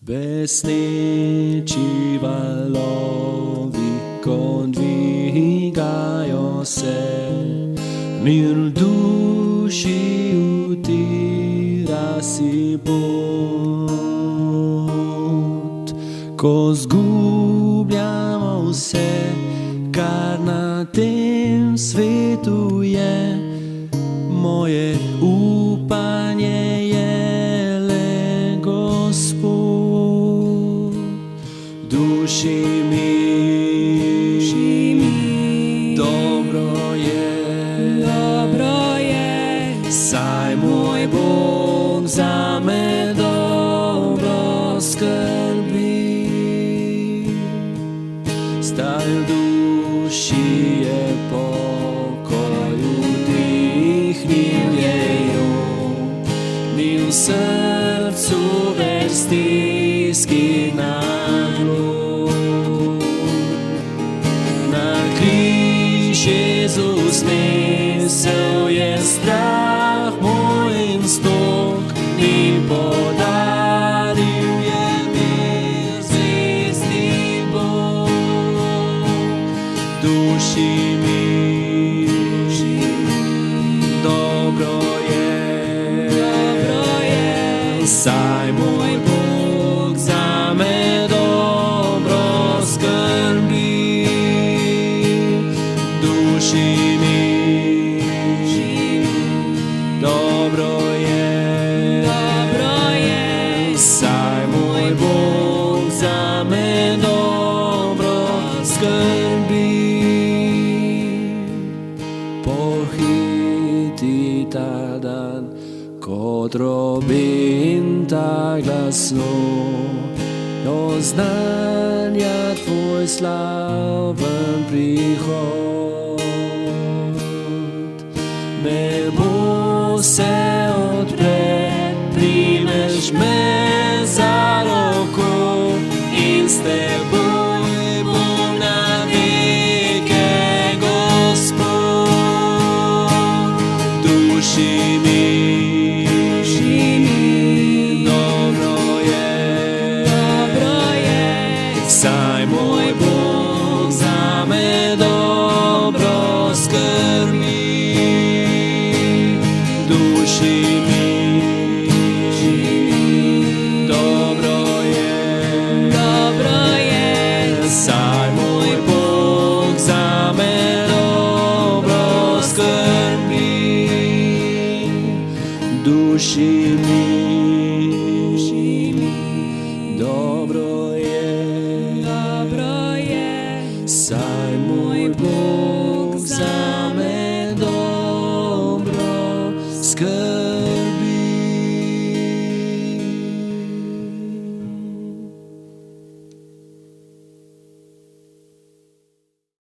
Besneči valovi, ko dvigajo se, mir duši utira si pot. Ko zgubljamo vse, kar na tem svetu je, moje upanje je le Gospod. Duši mi, dobro je, saj moj Bog zame dobro skrbi. Zdaj v duši je pokoj, vdihnil je jo, ni v srcu več stiski naglo. Na križ Jezus nesel je strah moj in stok, in podaril je mir zvezdi Bog. Duši mi, dobro je, saj moj Bog zame dobro skrbi. Duši mi, dobro je, saj moj Bog zame dobro skrbi. Pohiti ta dan, ko trobim ta glasno, oznanja tvoj slaven prihod. Nebo se odpre, primeš me za roko in s teboj bom na veke, Gospod. Duši mi, dobro je, saj moj Bog zame dobro skrbi. Duši mi, dobro je, saj moj Bog zame dobro skrbi. Duši mi, dobro je, saj moj Bog zame dobro skrbi.